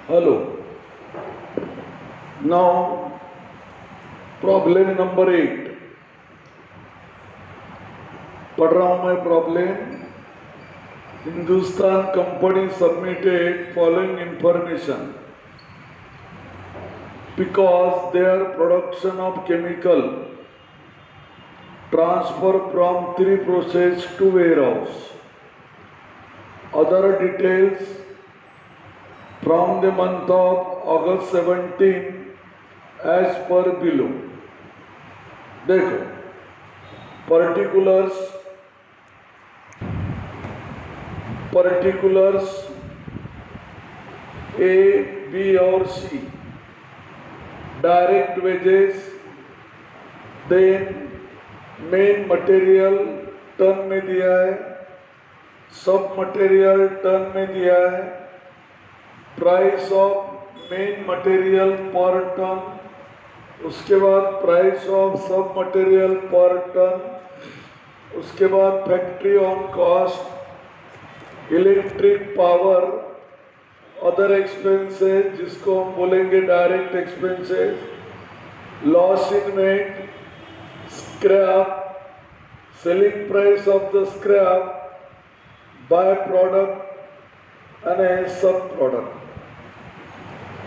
Hello. Now problem number 8 पढ़ रहा हूं मैं problem. Hindustan company submitted following information because their production of chemical transfer from 3 process to warehouse. Other details from the month of August 17 as per below. देखो particulars A, B और C, direct wages, then main material ton में दिया है, sub material ton में दिया है, price of main material पर ton, उसके बाद प्राइस ऑफ सब मटेरियल पर टन, उसके बाद factory on cost, electric power, other expenses जिसको हम बोलेंगे direct expenses, loss in weight, scrap, selling price of the scrap, by product यानी सब प्रोडक्ट।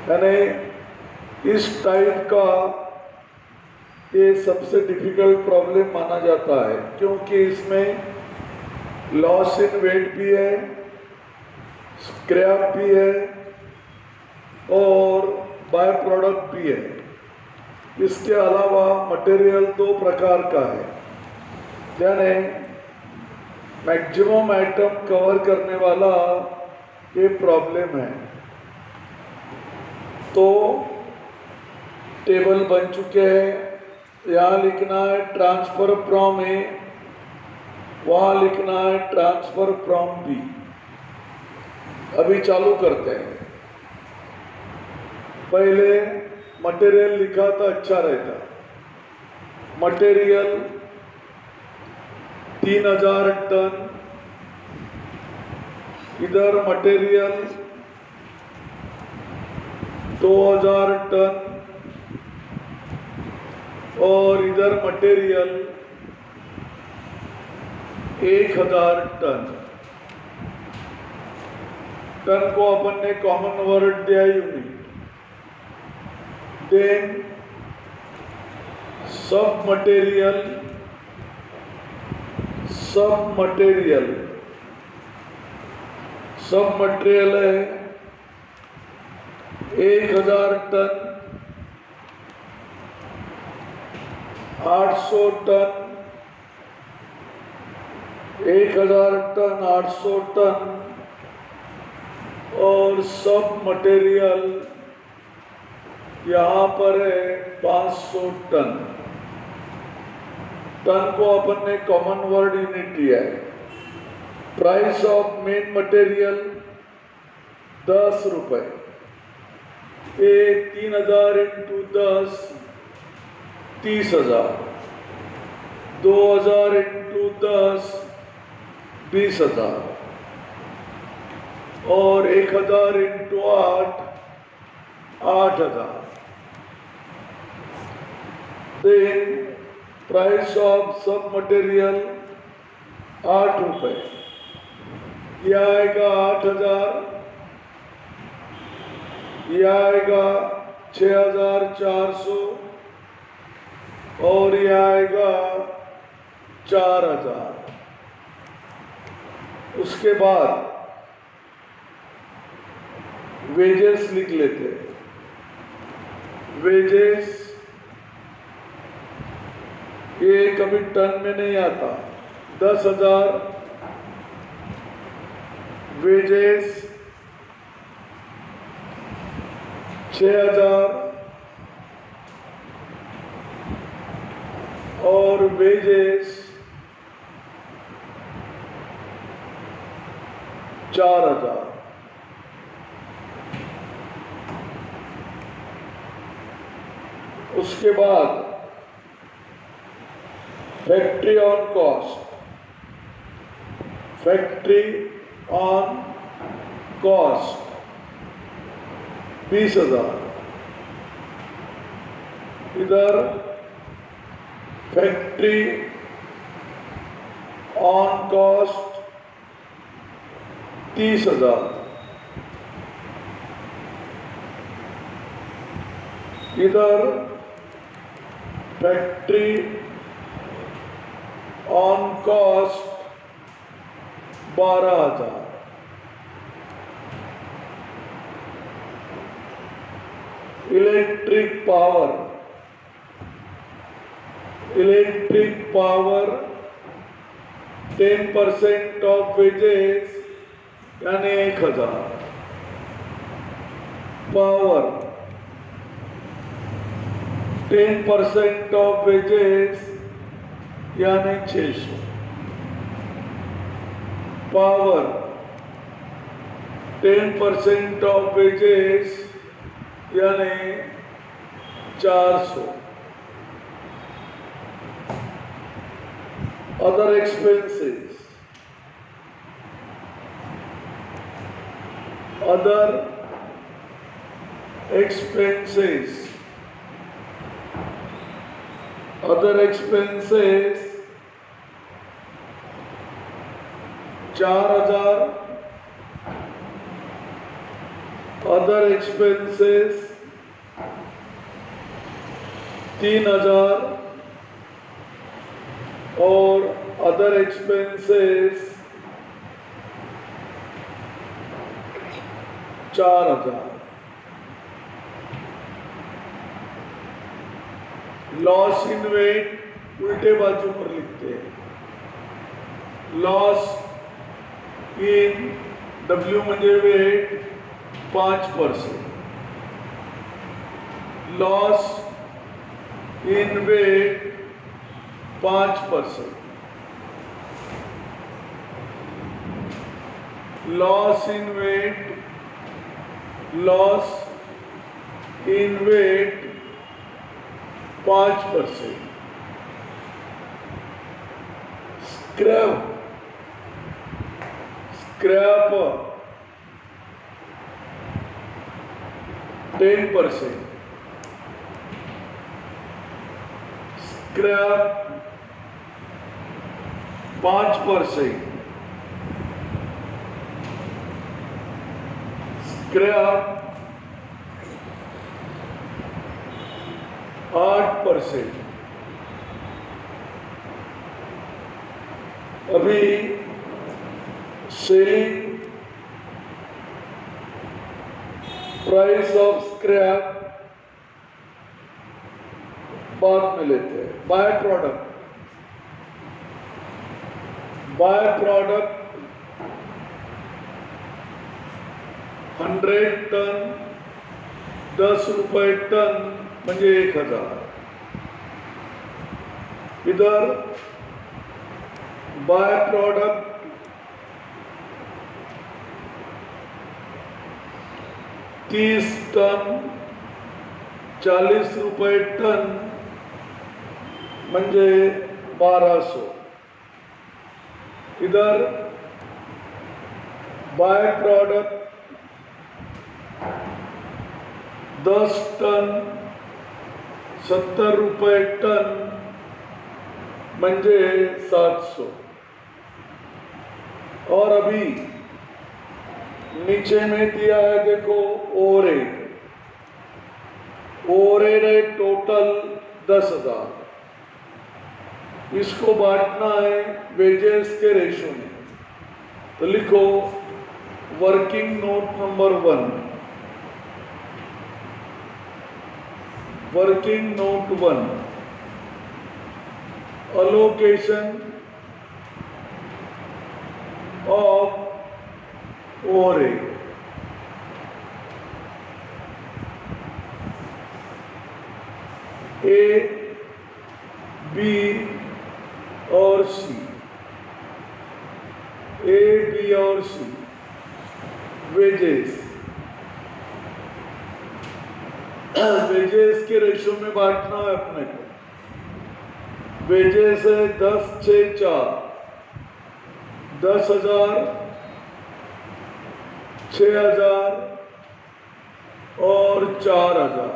यानी इस टाइप का ये सबसे डिफिकल्ट प्रॉब्लम माना जाता है क्योंकि इसमें लॉस इन वेट भी है, स्क्रैप भी है और बाय प्रोडक्ट भी है। इसके अलावा मटेरियल 2 प्रकार का है, यानी मैक्सिमम आइटम कवर करने वाला ये प्रॉब्लम है। तो टेबल बन चुके हैं। यहाँ लिखना है ट्रांसफर फ्रॉम ए, वहाँ लिखना है ट्रांसफर फ्रॉम बी। अभी चालू करते हैं। पहले मटेरियल लिखा था अच्छा रहता। मटेरियल 3000 टन, इधर मटेरियल 2000 टन और इधर मटेरियल 1000 टन। टन को अपन ने कॉमन वर्ड दिया यूनिट। देन सब मटेरियल है 1000 टन, 800 टन, 1000 टन, 800 टन और सब मटेरियल यहाँ पर है 500 टन। टन को अपन ने कॉमन वर्ड यूनिट दिया है। प्राइस ऑफ मेन मटेरियल 10 रुपए। ये 3000 इंटू 10 30,000, 2000 इंटू 10 20,000 और 1000 into 8 8,000। Then price of sub material 8 रुपए। यह आएगा 8,000, यह आएगा 6,400 और यह आएगा 4,000। उसके बाद वेजेस लिख लेते हैं। वेजेस ये कभी टन में नहीं आता। 10,000 वेजेस, 6,000 और वेजेस 4,000। उसके बाद factory on cost. Factory on cost 20,000। इधर फैक्ट्री ऑन कॉस्ट 30,000। इधर factory on cost 12,000। Electric power 10% of wages यानी 1,000। पावर 10% ऑफ वेजेस यानी 600। पावर 10% ऑफ वेजेस यानी 400। Other expenses, other expenses 4,000। other expenses 3,000 और other expenses 4,000। Loss in weight उल्टे बाजू पर लिखते हैं। लॉस इन W म्हणजे weight 5%। Loss in weight 5%। Loss in weight 5%। Scrap 10%। Scrap 5%। Scrap 8%। अभी सेलिंग प्राइस ऑफ स्क्रैप बाद में लेते हैं। बाय प्रोडक्ट 100 टन 10 रुपये टन म्हणजे 1,000। इधर बाय प्रोडक्ट 30 टन 40 रुपये टन म्हणजे 1,200। इधर बाय प्रोडक्ट 10 टन 70 रुपये टन म्हणजे 700। और अभी नीचे में दिया है देखो ओवरहेड है टोटल 10,000। इसको बांटना है वेजेस के रेशो में। तो लिखो working note number 1। Working note 1 allocation of overhead। A, B और C, A, B और C वेजेस के रेशो में बांटना है अपने को। वेजेस है 10, 6, 4 10,000 6,000 और 4000,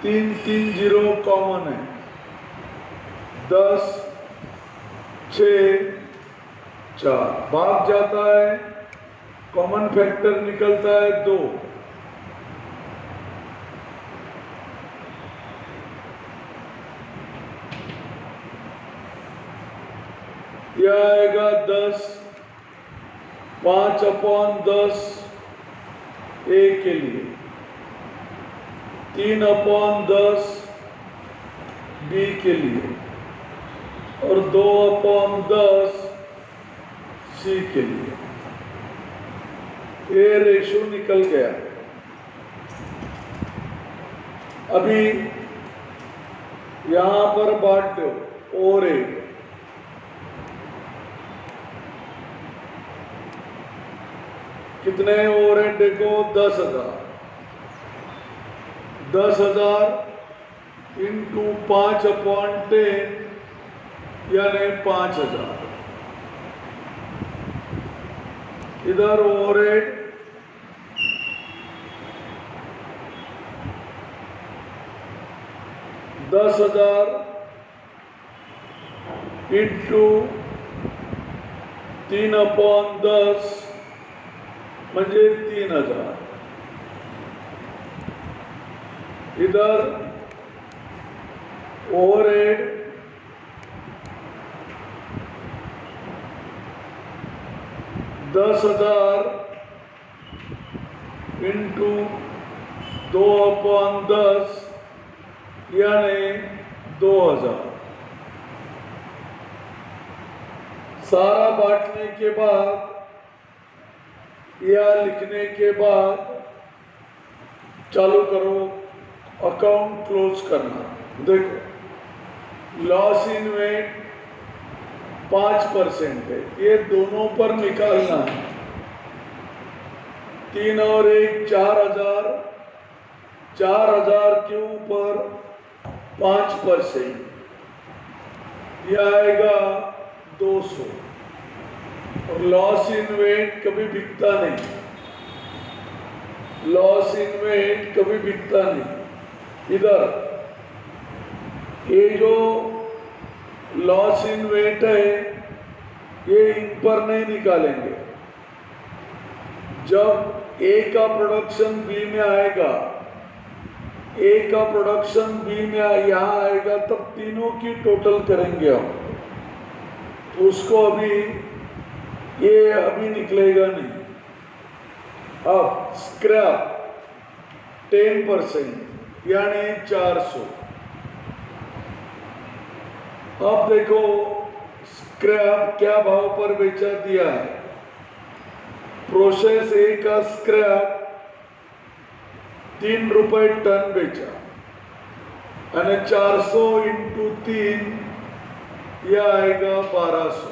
3 3 जीरो कॉमन है, 10 6 4 भाग जाता है, कॉमन फैक्टर निकलता है 2। यह आएगा 10, 5/10 ए के लिए, 3/10 बी के लिए और 2/10 सी के लिए। ये रेशो निकल गया। अभी यहां पर बांट दो और एक, कितने और है देखो, 10,000, 10,000 इंटू 5/10 यानी 5,000। इधर ओवरहेड 10,000 इंटू 3/10 म्हणजे 3,000। इधर ओवरहेड 10,000 इंटू 2/10 यानी 2,000। सारा बांटने के बाद या लिखने के बाद चालू करो अकाउंट क्लोज करना। देखो लॉस इन वेट 5% है, ये दोनों पर निकालना है। 3 और 1 4,000, 4,000 के ऊपर 5%, यह आएगा 200। और लॉस इन वेट कभी बिकता नहीं, लॉस इन वेट कभी बिकता नहीं। इधर ये जो लॉस इन वेट है ये इन पर नहीं निकालेंगे। जब ए का प्रोडक्शन बी में आएगा, ए का प्रोडक्शन बी में यहाँ आएगा, तब तीनों की टोटल करेंगे हम। तो उसको अभी ये अभी निकलेगा नहीं। अब स्क्रैप 10% यानी 400। अब देखो स्क्रैप क्या भाव पर बेचा दिया है। प्रोसेस ए का स्क्रैप 3 रुपए टन बेचा, यानी 400 इंटू 3 यह आएगा 1200।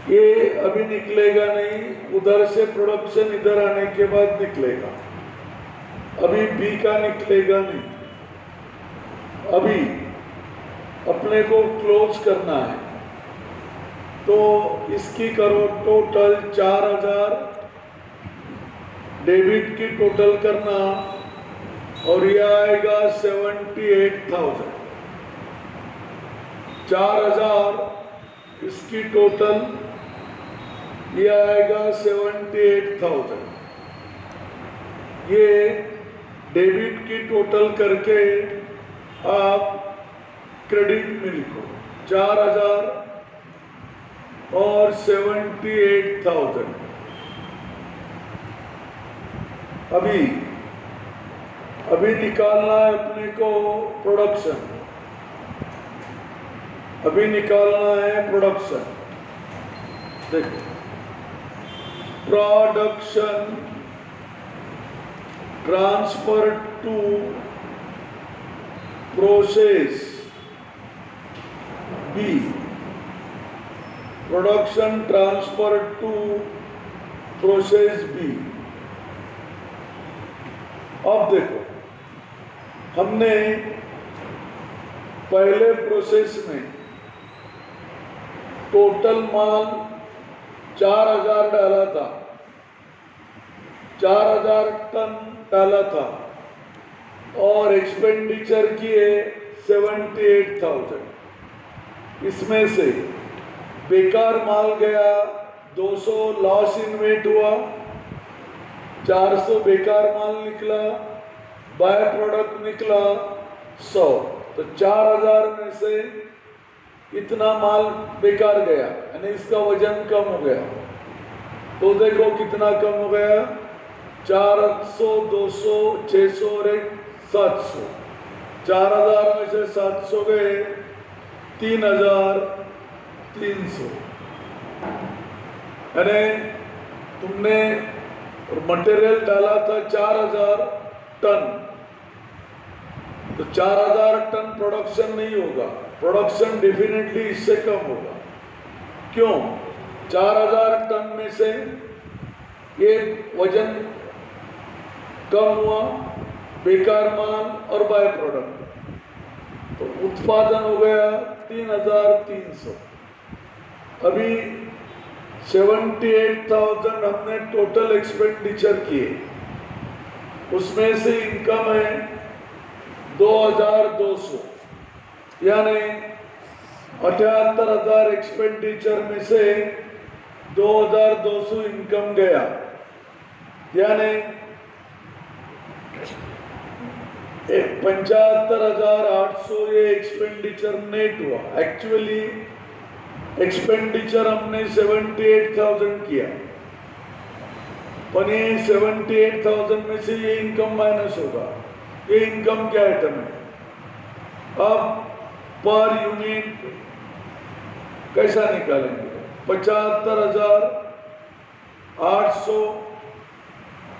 ये अभी निकलेगा नहीं, उधर से प्रोडक्शन इधर आने के बाद निकलेगा। अभी बी का निकलेगा नहीं। अभी अपने को क्लोज करना है, तो इसकी करो टोटल 4,000, डेबिट की टोटल करना और यह आएगा 78,000। 4,000 इसकी टोटल, यह आएगा 78,000। ये डेबिट की टोटल करके आप क्रेडिट में लिखो 4,000 और 78,000। अभी निकालना है अपने को प्रोडक्शन, अभी निकालना है प्रोडक्शन। देखो production transfer to process B, production transfer to process B. अब देखो हमने पहले प्रोसेस में टोटल माल 4,000 डाला था, 4,000 टन डाला था और एक्सपेंडिचर किए 78,000। इसमें से बेकार माल गया 200, लॉस इन वेट हुआ, 400 बेकार माल निकला, बाय प्रोडक्ट निकला 100। तो 4,000 में से इतना माल बेकार गया, यानी इसका वजन कम हो गया। तो देखो कितना कम हो गया, 400, 200, 600 और 700। 4,000 में से 700 गए, 3,300। यानी तुमने मटेरियल डाला था 4,000 टन, तो 4,000 टन प्रोडक्शन नहीं होगा, प्रोडक्शन डेफिनेटली इससे कम होगा। क्यों? 4,000 टन में से ये वजन कम हुआ, बेकार माल और बाय प्रोडक्ट, तो उत्पादन हो गया 3,300। अभी 78,000 हमने टोटल एक्सपेंडिचर किए, उसमें से इनकम है 2,200, यानी 78,000 एक्सपेंडिचर में से 2,200 इनकम गया, यानी 75,800 ये एक्सपेंडिचर नेट हुआ। एक्चुअली एक्सपेंडिचर हमने 78,000 किया, पर ये 78,000 में से ये इनकम माइनस होगा। ये इनकम क्या आइटम है? अब पर यूनिट कैसा निकालेंगे? 75,800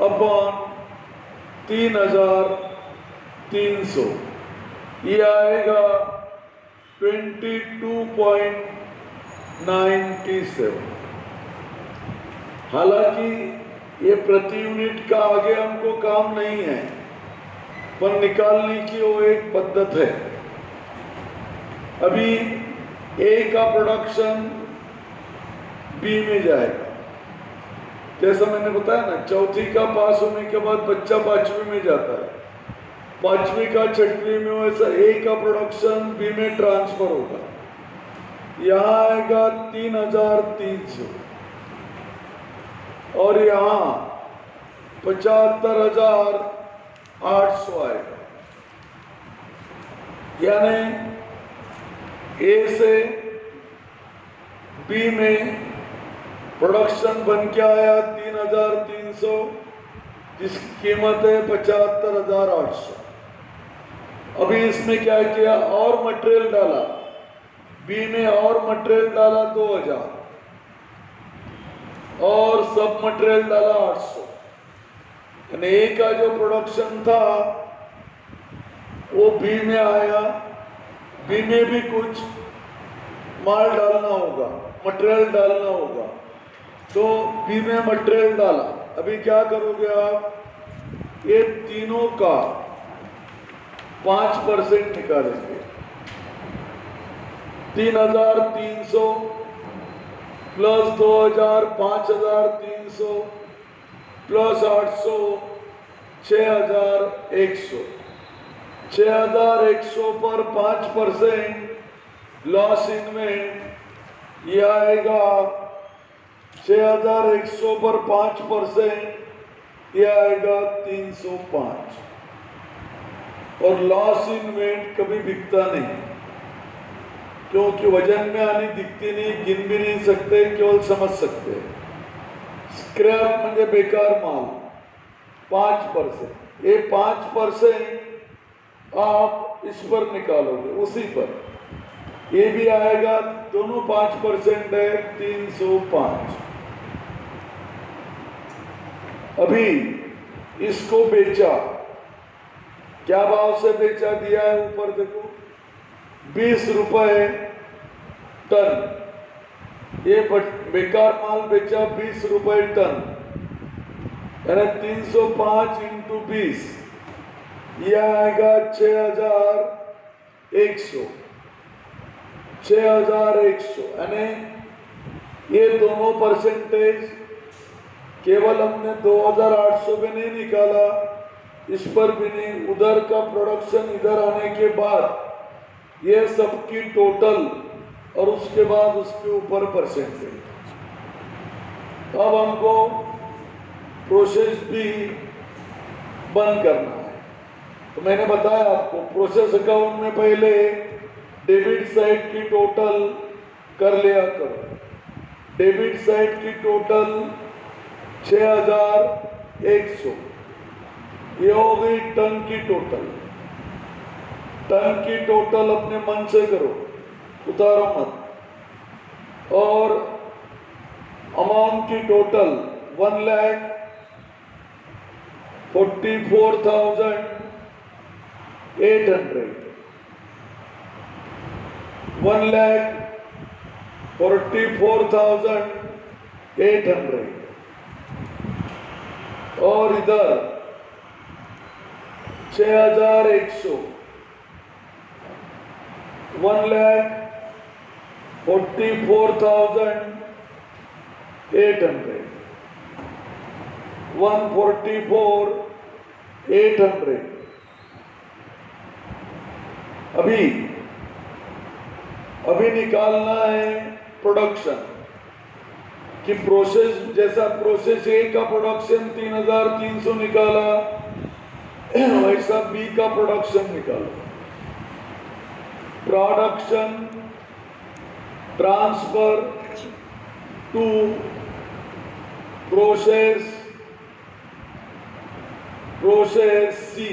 अपॉन 3,300, ये आएगा 22.97। हालांकि ये प्रति यूनिट का आगे हमको काम नहीं है, पर निकालने की वो एक पद्धत है। अभी ए का प्रोडक्शन बी में जाएगा, जैसा मैंने बताया ना, चौथी का पास होने के बाद बच्चा 5वीं में जाता है, 5वीं का 6वीं में, वैसा ए का प्रोडक्शन बी में ट्रांसफर होगा। यहाँ आएगा 3,300 और यहाँ 75,800 आएगा। यानी ए से बी में प्रोडक्शन बन के आया 3,300, जिसकी कीमत है 75,800। अभी इसमें क्या किया, और मटेरियल डाला, बी में और मटेरियल डाला 2,000 और सब मटेरियल डाला 800। यानी ए का जो प्रोडक्शन था वो बी में आया, बी में भी कुछ माल डालना होगा, मटेरियल डालना होगा, तो बी में मटेरियल डाला। अभी क्या करोगे आप, ये तीनों का 5% निकालेंगे। 3,300 प्लस 2,000 5,300 प्लस 800 6,100। 6,100 पर 5% लॉस इनवेंट, ये आएगा 6,100 पर 5%, ये आएगा 305। और लॉस इनवेंट कभी बिकता नहीं, क्योंकि वजन में आनी दिखती नहीं, गिन भी नहीं सकते, केवल समझ सकते। स्क्रैप म्हणजे बेकार माल 5%, ये 5% आप इस पर निकालोगे, उसी पर ये भी आएगा, दोनों 5% है, 305। अभी इसको बेचा, क्या भाव से बेचा दिया है ऊपर देखो, 20 रुपए टन। ये बेकार माल बेचा 20 रुपए टन, यानी 305 इंटू 20, यह आएगा 6,100। 6,100 यानी ये दोनों परसेंटेज केवल हमने 2800 में नहीं निकाला, इस पर भी नहीं, उधर का प्रोडक्शन इधर आने के बाद ये सबकी टोटल और उसके बाद उसके ऊपर परसेंटेज। अब हमको प्रोसेस भी बंद करना है। तो मैंने बताया आपको प्रोसेस अकाउंट में पहले डेबिट साइड की टोटल कर लिया करो। डेबिट साइड की टोटल 6100, ये हो गई टन की टोटल। टन की टोटल अपने मन से करो, उतारो मत। और अमाउंट की टोटल 1,44,800, 1,44,800। और इधर 6100, 1,44,800, 144,800। अभी निकालना है प्रोडक्शन कि प्रोसेस, जैसा प्रोसेस ए का प्रोडक्शन 3,300 निकाला, वैसा बी का प्रोडक्शन निकालो। Production transfer to process C.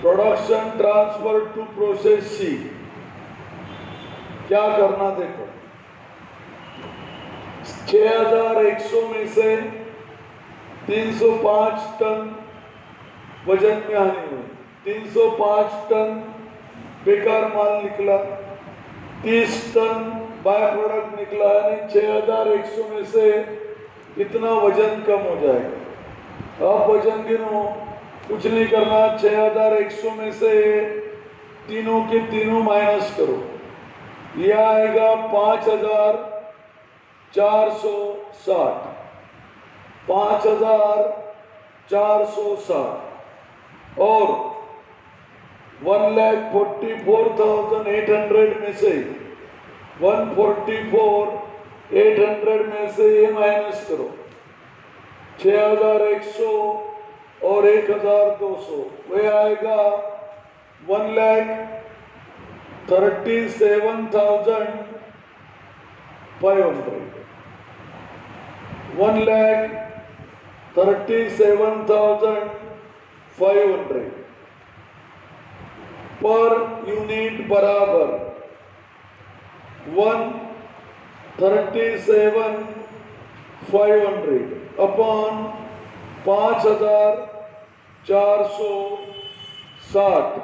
Production transfer to process C. क्या करना देखो, 6100 में से 305 टन वजन में हानि हुई, 305 टन बेकार माल निकला, 30 टन बाय प्रोडक्ट निकला, यानी 6100 में से इतना वजन कम हो जाएगा। अब वजन गिनो, कुछ नहीं करना, 6100 में से तीनों के तीनों माइनस करो, यह आएगा 5,460, 5,460। और 1,44,800 में से 144,800 में से ये माइनस करो, 6100 और 1,200, वह आएगा 1,37,500, 1,37,500 पर यूनिट बराबर 1,37,500 अपॉन 5,460,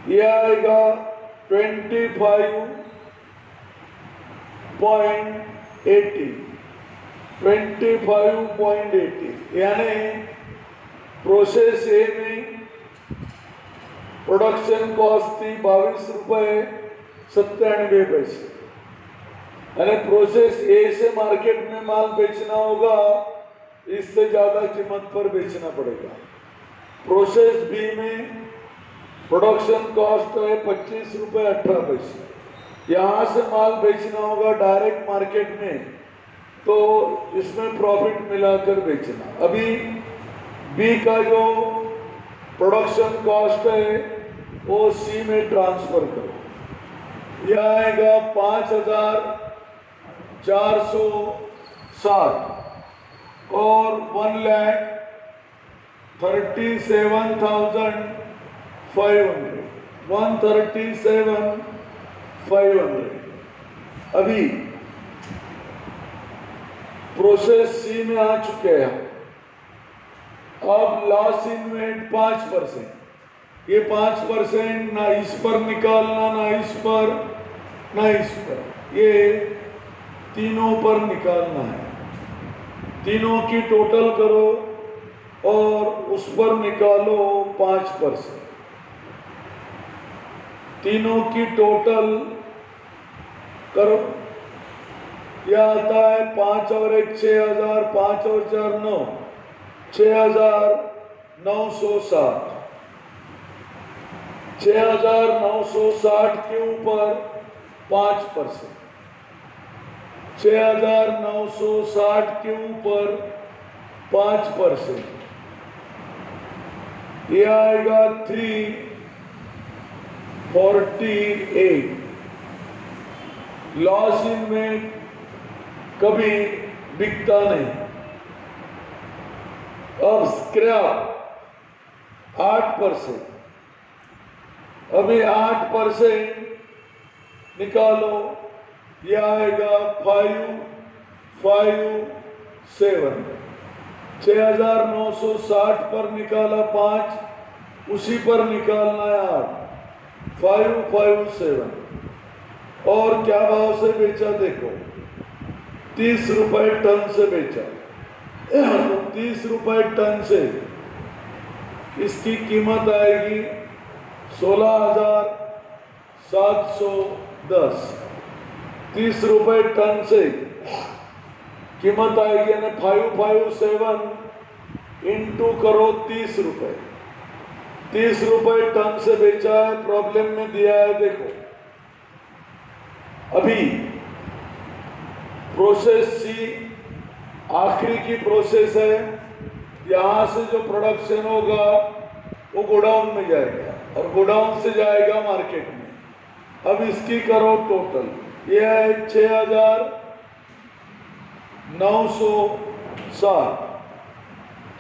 यह आएगा 25.80, 25.80। यानी प्रोसेस ए में प्रोडक्शन कॉस्ट थी 22 रुपये 97 पैसे, यानी प्रोसेस ए से मार्केट में माल बेचना होगा, इससे ज्यादा कीमत पर बेचना पड़ेगा। प्रोसेस बी में प्रोडक्शन कॉस्ट है 25 रुपये 18 पैसे, यहाँ से माल बेचना होगा डायरेक्ट मार्केट में, तो इसमें प्रॉफिट मिलाकर बेचना। अभी बी का जो प्रोडक्शन कॉस्ट है वो सी में ट्रांसफर करो, यह आएगा 5,460 और 1,37,500, 1,37,500। अभी प्रोसेस सी में आ चुके हैं। अब लॉस इन्वेंट 5%, ये 5% ना इस पर निकालना, ना इस पर, ना इस पर, ये तीनों पर निकालना है। तीनों की टोटल करो और उस पर निकालो 5%। तीनों की टोटल करो यह आता है 5 और 1 6,000, 5 और 4 9, 6,960। 6,960 के ऊपर 5%, 6,960 के ऊपर 5%, यह आएगा 348। लॉस इनमें कभी बिकता नहीं। अब स्क्रैप 8%, अभी 8% निकालो, यह आएगा 557। 6,960 पर निकाला 5, उसी पर निकालना है 8, 557। और क्या भाव से बेचा देखो, 30 रुपए टन से बेचा। तो 30 रुपए टन से इसकी कीमत आएगी 16,710। 30 रुपए टन से कीमत आएगी, यानी 557 इंटू करो 30 रुपए। 30 रुपए टन से बेचा है, प्रॉब्लम में दिया है देखो। अभी प्रोसेस सी आखिरी की प्रोसेस है, यहां से जो प्रोडक्शन होगा वो गोडाउन में जाएगा और गोडाउन से जाएगा मार्केट में। अब इसकी करो टोटल, यह है 6,960।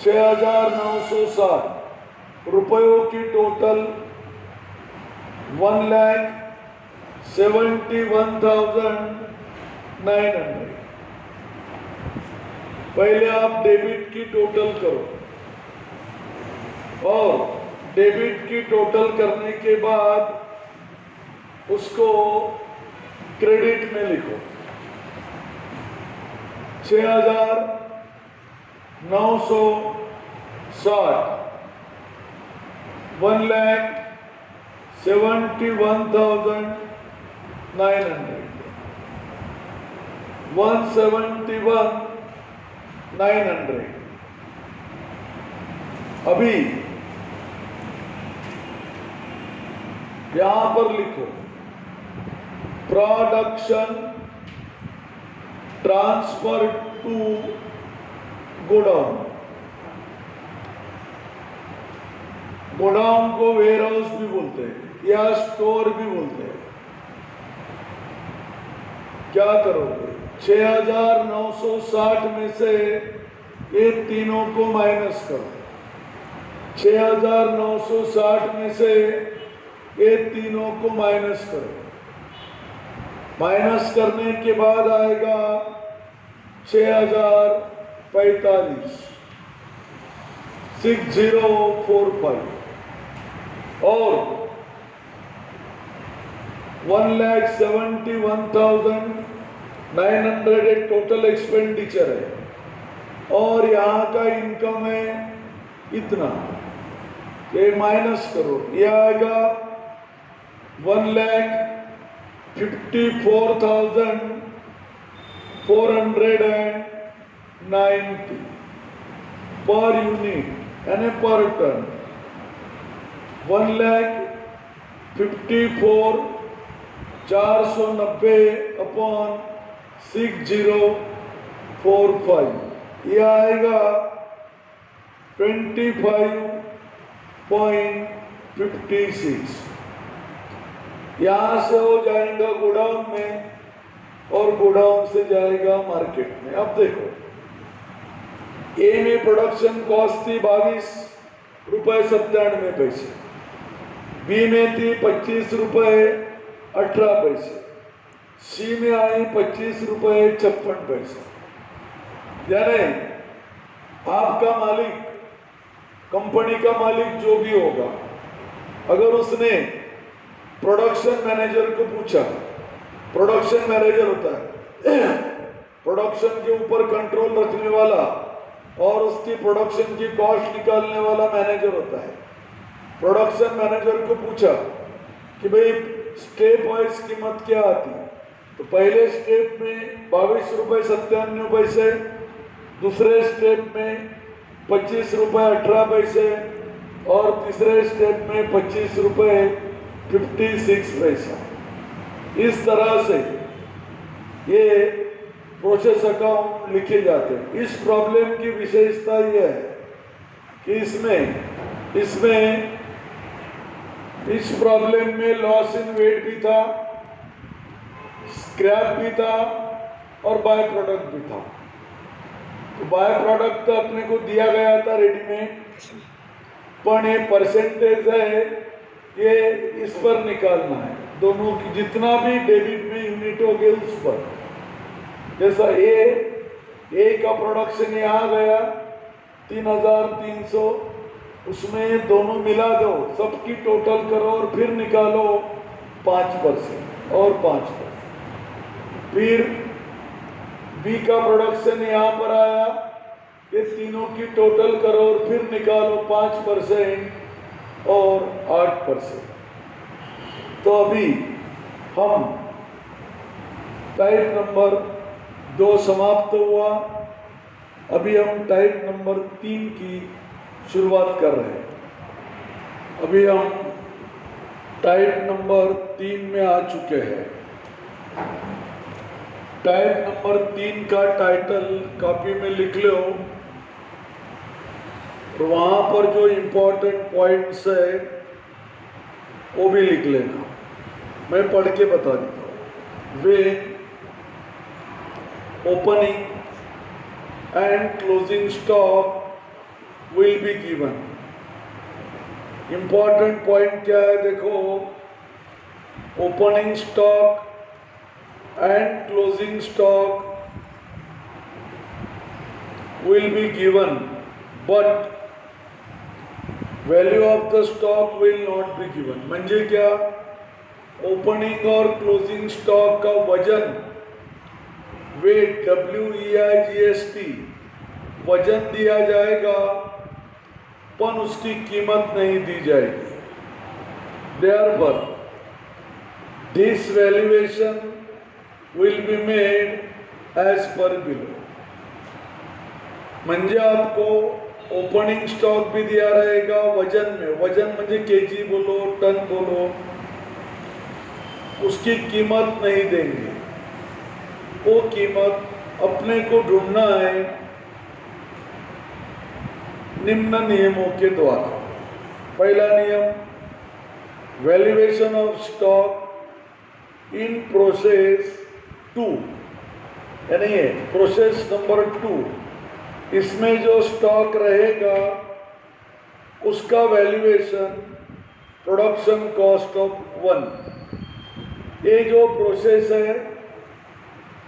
6,960 रुपयों की टोटल 1,71,900। पहले आप डेबिट की टोटल करो और डेबिट की टोटल करने के बाद उसको क्रेडिट में लिखो। 6,960 1,71,900, 171,900। अभी यहां पर लिखो production transfer to godown. Godown को वेयर हाउस भी बोलते हैं या स्टोर भी बोलते हैं। क्या करोगे, 6,960 में से ये तीनों को माइनस करो। 6,960 में से ये तीनों को माइनस करो। माइनस करने के बाद आएगा 6,045, 6045 और 1,71,900 एक टोटल एक्सपेंडिचर है और यहाँ का इनकम है इतना। ये माइनस करो, ये आएगा 1,54,490 पर यूनिट यानी पर टन। 1,54,490 अपॉन 6045, यह आएगा 25.56। यहां से हो जाएगा गोडाउन में और गोडाउन से जाएगा मार्केट में। अब देखो, ए में प्रोडक्शन कॉस्ट थी 22 रुपए 97 पैसे, बी में थी 25 रुपए 18 पैसे, सी में आई 25 रुपए 56 पैसे। यानी आपका मालिक, कंपनी का मालिक जो भी होगा, अगर उसने प्रोडक्शन मैनेजर को पूछा, प्रोडक्शन मैनेजर होता है प्रोडक्शन के ऊपर कंट्रोल रखने वाला और उसकी प्रोडक्शन की कॉस्ट निकालने वाला मैनेजर होता है। प्रोडक्शन मैनेजर को पूछा कि भाई स्टेप वाइज कीमत क्या आती है, तो पहले स्टेप में 22 रुपये 97 पैसे, दूसरे स्टेप में 25 रुपये 18 पैसे और तीसरे स्टेप में 25 रुपये 56 पैसा। इस तरह से ये प्रोसेस अकाउंट लिखे जाते हैं। इस प्रॉब्लम की विशेषता यह है कि इस प्रॉब्लम में लॉस इन वेट भी था, स्क्रैप भी था और बाय प्रोडक्ट भी था। तो बाय प्रोडक्ट तो अपने को दिया गया था रेडीमेड, पर ये परसेंटेज है, ये इस पर निकालना है। दोनों की जितना भी डेबिट में यूनिट हो गए उस पर, जैसा ए का प्रोडक्शन यहाँ गया 3300, उसमें ये दोनों मिला दो, सबकी टोटल करो और फिर निकालो 5% और 5%। फिर बी का प्रोडक्शन यहाँ पर आया, ये तीनों की टोटल करो और फिर निकालो 5% और 8%। तो अभी हम टाइप नंबर 2 समाप्त हुआ, अभी हम टाइप नंबर 3 की शुरुआत कर रहे हैं। अभी हम टाइप नंबर 3 में आ चुके हैं। टाइप नंबर 3 का टाइटल कॉपी में लिख लो और वहाँ पर जो इम्पोर्टेंट पॉइंट्स है वो भी लिख लेना। मैं पढ़ के बता देता हूँ। Way opening and closing stock will be given. Important point क्या है देखो, opening stock and closing stock will be given but value of the stock will not be given. म्हणजे क्या, ओपनिंग और क्लोजिंग स्टॉक का वजन, वेट, WEIGST वजन दिया जाएगा पर उसकी कीमत नहीं दी जाएगी। Therefore, this valuation will be made as per below। म्हणजे आपको ओपनिंग स्टॉक भी दिया रहेगा वजन में, वजन म्हणजे केजी बोलो, टन बोलो, उसकी कीमत नहीं देंगे। वो कीमत अपने को ढूंढना है निम्न नियमों के द्वारा। पहला नियम, valuation of stock in process 2, यानी ये प्रोसेस नंबर 2, इसमें जो स्टॉक रहेगा उसका वैल्यूएशन प्रोडक्शन कॉस्ट ऑफ 1। ये जो प्रोसेस है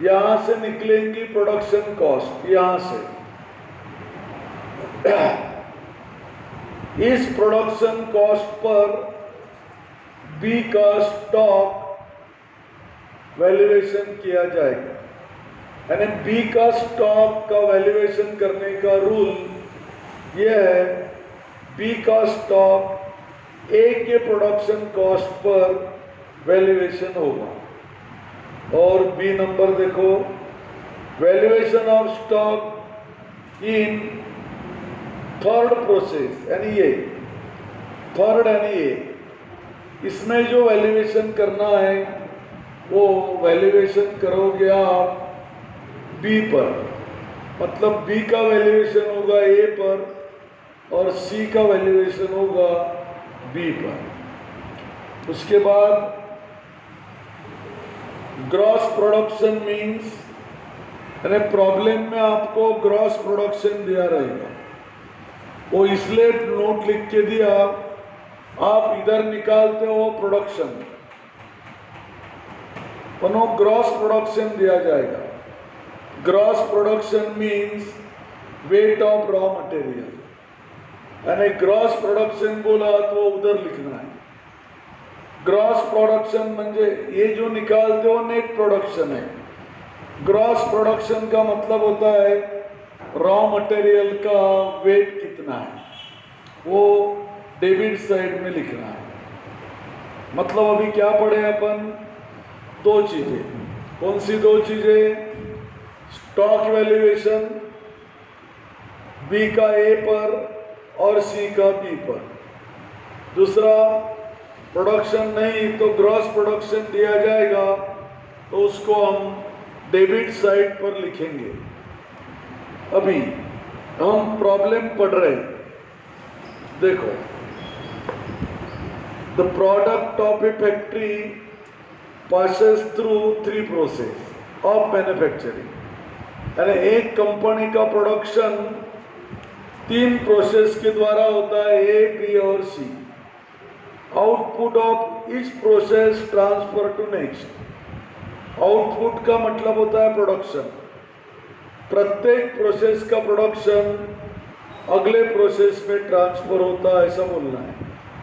यहाँ से निकलेंगी प्रोडक्शन कॉस्ट, यहाँ से इस प्रोडक्शन कॉस्ट पर बी का स्टॉक वैल्यूएशन किया जाएगा। यानी बी का स्टॉक का वैल्यूएशन करने का रूल यह है, बी का स्टॉक ए के प्रोडक्शन कॉस्ट पर वैल्यूएशन होगा। और बी नंबर देखो, valuation of stock in third process, यानी ये थर्ड, यानी ये इसमें जो वैल्यूएशन करना है वो वैल्यूएशन करोगे आप बी पर, मतलब बी का वैल्यूएशन होगा ए पर और सी का वैल्यूएशन होगा बी पर। उसके बाद ग्रॉस प्रोडक्शन मीन्स, यानी प्रॉब्लम में आपको ग्रॉस प्रोडक्शन दिया रहेगा, वो इसलिए नोट लिख के दिया, आप इधर निकालते हो प्रोडक्शन, पनो ग्रॉस प्रोडक्शन दिया जाएगा। Gross production means weight of raw material, यानी ग्रॉस प्रोडक्शन बोला तो उधर लिखना है। ग्रॉस प्रोडक्शन म्हणजे ये जो निकालते हो नेट प्रोडक्शन है। ग्रॉस प्रोडक्शन का मतलब होता है रॉ मटेरियल का वेट कितना है, वो डेबिट साइड में लिखना है। मतलब अभी क्या पढ़े अपन, दो चीजें, कौन सी दो चीजें? स्टॉक वैल्यूएशन बी का ए पर और सी का बी पर। दूसरा, प्रोडक्शन नहीं तो ग्रॉस प्रोडक्शन दिया जाएगा तो उसको हम डेबिट साइड पर लिखेंगे। अभी हम प्रॉब्लम पढ़ रहे हैं, देखो। The product of A factory passes through 3 process of manufacturing. यानी एक कंपनी का प्रोडक्शन 3 प्रोसेस के द्वारा होता है, ए, बी और C. Output of each process transfer to next. Output का मतलब होता है प्रोडक्शन। प्रत्येक प्रोसेस का प्रोडक्शन अगले प्रोसेस में ट्रांसफर होता है, ऐसा बोलना है।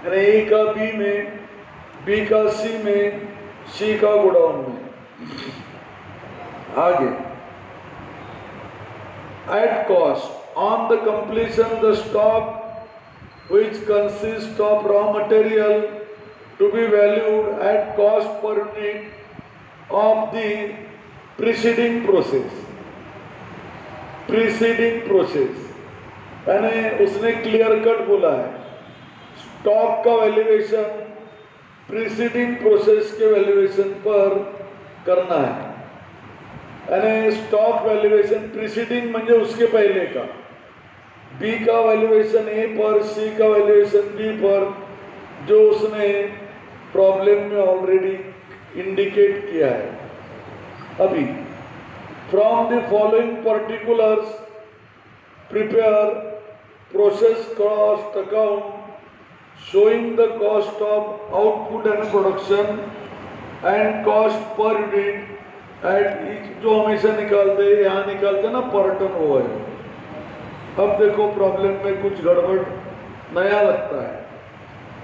यानी ए का बी में, बी का सी में, सी का गोडाउन में। आगे, at cost on the completion the stock which consists of raw material to be valued at cost per unit of the preceding process। preceding process यानी उसने क्लियर कट बोला है, स्टॉक का वैल्यूएशन प्रीसीडिंग प्रोसेस के valuation पर करना है। यानी स्टॉक वैल्यूएशन प्रीसीडिंग म्हणजे उसके पहले का, बी का वैल्यूएशन ए पर, सी का वैल्यूएशन बी पर, जो उसने प्रॉब्लम में ऑलरेडी इंडिकेट किया है। अभी from the following particulars prepare process cost account showing the cost of output and production and cost per unit at each। जो हमेशा निकालते हैं, यहाँ निकालते ना पर टन ओवर। अब देखो प्रॉब्लम में कुछ गड़बड़ नया लगता है।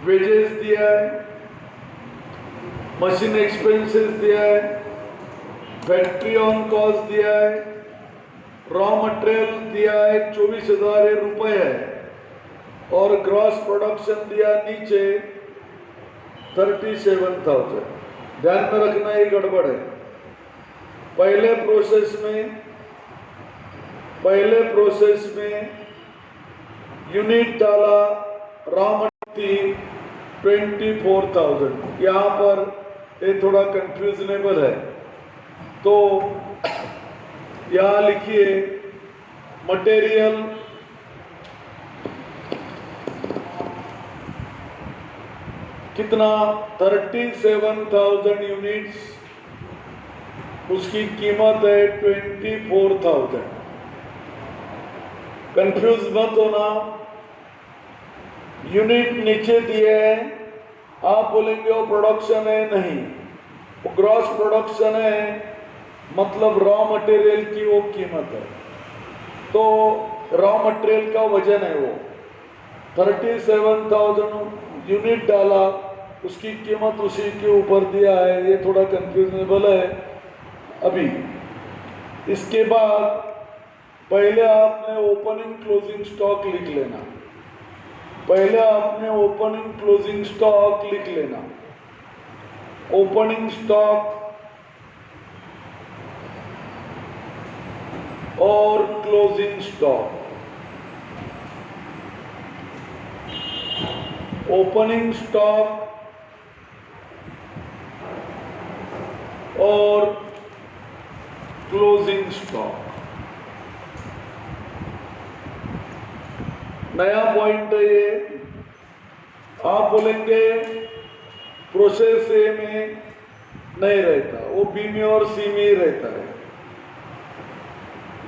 वेजेस दिया है, मशीन एक्सपेंसेस दिया है, फैक्ट्री ऑन कॉस्ट दिया है, रॉ मटेरियल दिया है 24,000 रुपये है, और ग्रॉस प्रोडक्शन दिया नीचे 37,000। ध्यान में रखना ये गड़बड़ है। पहले प्रोसेस में यूनिट डाला, रॉ मटेरियल 24,000। यहाँ पर ये थोड़ा कंफ्यूजनेबल है, तो यहाँ लिखिए मटेरियल कितना, 37,000 यूनिट्स, उसकी कीमत है 24,000। कंफ्यूज मत होना, यूनिट नीचे दिए हैं, आप बोलेंगे वो प्रोडक्शन है, नहीं, वो ग्रॉस प्रोडक्शन है, मतलब रॉ मटेरियल की वो कीमत है। तो रॉ मटेरियल का वजन है वो 37,000 यूनिट डाला, उसकी कीमत उसी के ऊपर दिया है। ये थोड़ा कंफ्यूजनेबल है। अभी इसके बाद पहले आपने ओपनिंग क्लोजिंग स्टॉक लिख लेना। पहले आपने ओपनिंग क्लोजिंग स्टॉक लिख लेना। ओपनिंग स्टॉक और क्लोजिंग स्टॉक। ओपनिंग स्टॉक और क्लोजिंग स्टॉक। नया पॉइंट है ये। आप बोलेंगे प्रोसेस ए में नहीं रहता, वो बी में और सी में ही रहता है।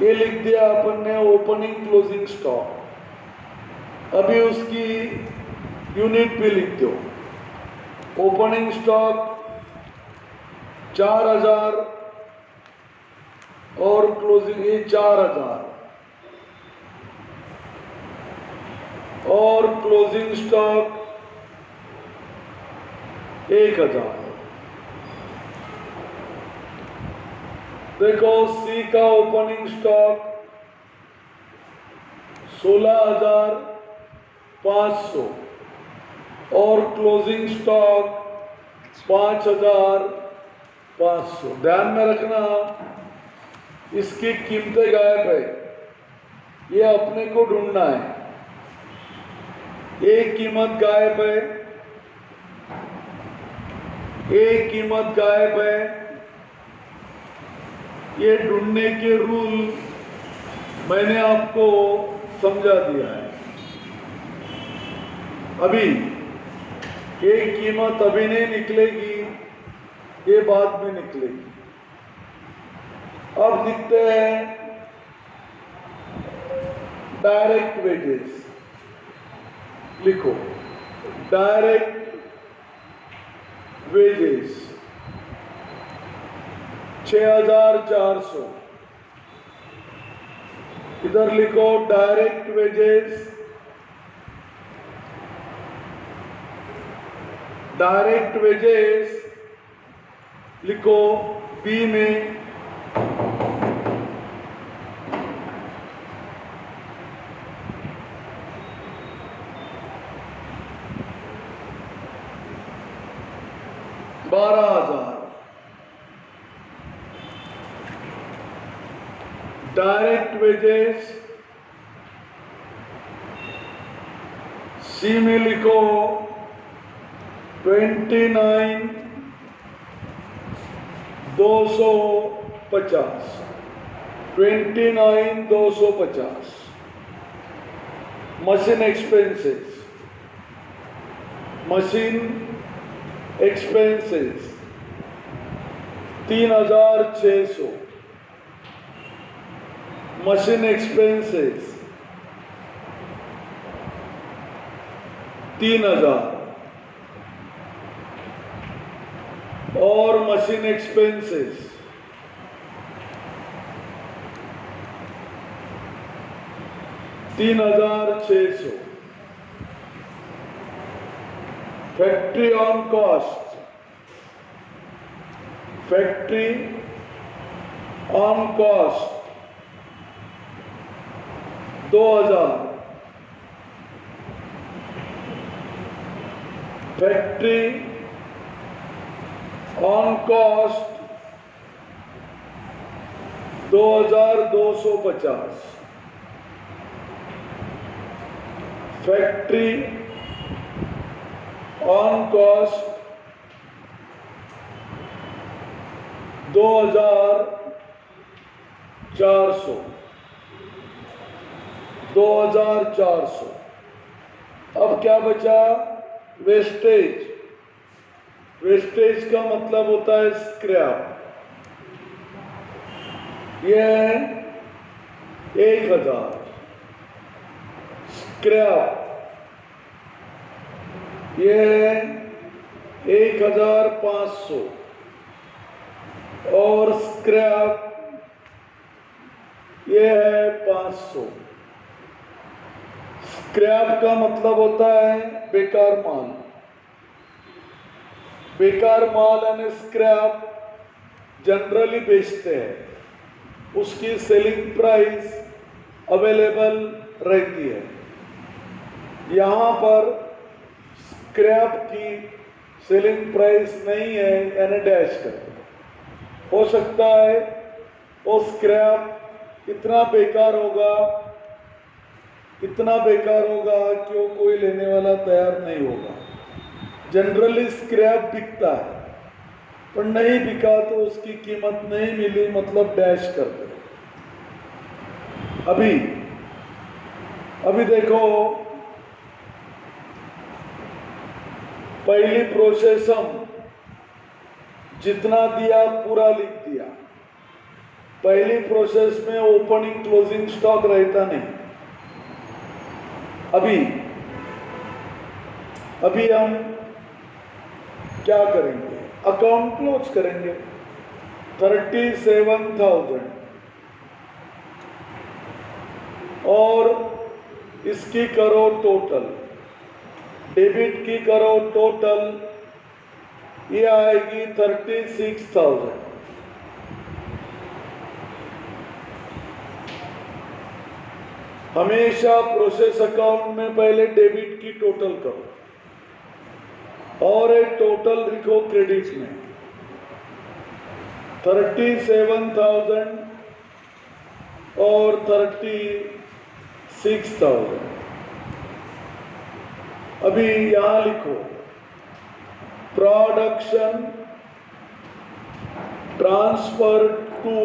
ये लिख दिया अपन ने ओपनिंग क्लोजिंग स्टॉक। अभी उसकी यूनिट भी लिख दो। ओपनिंग स्टॉक 4,000 और क्लोजिंग ये 4,000 और क्लोजिंग स्टॉक 1,000। देखो सी का ओपनिंग स्टॉक 16,500 और क्लोजिंग स्टॉक 5,000 500। ध्यान में रखना, इसकी कीमतें गायब है, ये अपने को ढूंढना है। एक कीमत गायब है, एक कीमत गायब है, ये ढूंढने के रूल मैंने आपको समझा दिया है। अभी एक कीमत अभी नहीं निकलेगी, ये बाद में निकलेगी। अब लिखते हैं डायरेक्ट वेजेस। लिखो डायरेक्ट वेजेस 6400। इधर लिखो डायरेक्ट वेजेस, डायरेक्ट वेजेस लिखो बी में 12,000। डायरेक्ट वेजेस सी में लिखो 29,250। 29,250। Machine expenses, machine expenses 3,600। Machine expenses 3,000 और machine expenses 3,600। Factory on cost, factory on cost 2,000। Factory on cost 2,250। Factory on cost 2,400। 2,400। अब क्या बचा? वेस्टेज। वेस्टेज का मतलब होता है स्क्रैप। यह 1,000। स्क्रैप यह 1,500 और स्क्रैप यह है 500। स्क्रैप का मतलब होता है बेकार माल। बेकार माल यानी स्क्रैप जनरली बेचते हैं, उसकी सेलिंग प्राइस अवेलेबल रहती है। यहाँ पर स्क्रैप की सेलिंग प्राइस नहीं है यानी डैश करते। हो सकता है वो स्क्रैप इतना बेकार होगा कि वो कोई लेने वाला तैयार नहीं होगा। जनरली स्क्रैप बिकता है, पर नहीं बिका तो उसकी कीमत नहीं मिली मतलब डैश कर दे। अभी देखो, पहली प्रोसेस हम जितना दिया पूरा लिख दिया। पहली प्रोसेस में ओपनिंग क्लोजिंग स्टॉक रहता नहीं। अभी हम क्या करेंगे? अकाउंट क्लोज करेंगे। 37,000 और इसकी करो टोटल, डेबिट की करो टोटल, ये आएगी 36,000। हमेशा प्रोसेस अकाउंट में पहले डेबिट की टोटल करो और एक टोटल लिखो क्रेडिट में। 37,000 और 36,000। अभी यहां लिखो production transfer to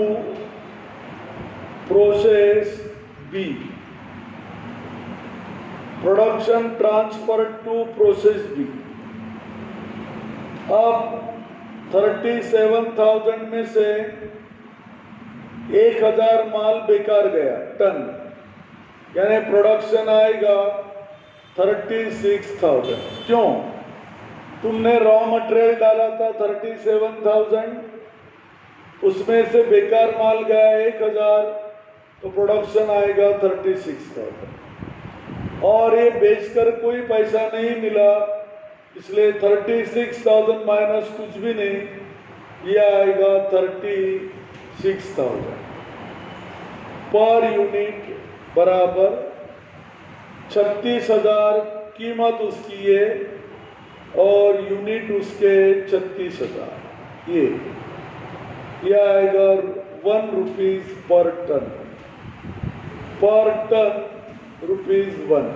process B, production transfer to process B. अब 37,000 में से 1,000 माल बेकार गया टन, यानी प्रोडक्शन आएगा 36,000। क्यों? तुमने रॉ मटेरियल डाला था 37,000, उसमें से बेकार माल गया 1,000, तो प्रोडक्शन आएगा 36,000। और ये बेचकर कोई पैसा नहीं मिला, इसलिए 36,000 माइनस कुछ भी नहीं, ये आएगा 36,000 पर यूनिट बराबर 36,000 कीमत उसकी है और यूनिट उसके 36,000। ये आएगा 1 रुपीज पर टन, रुपीज 1।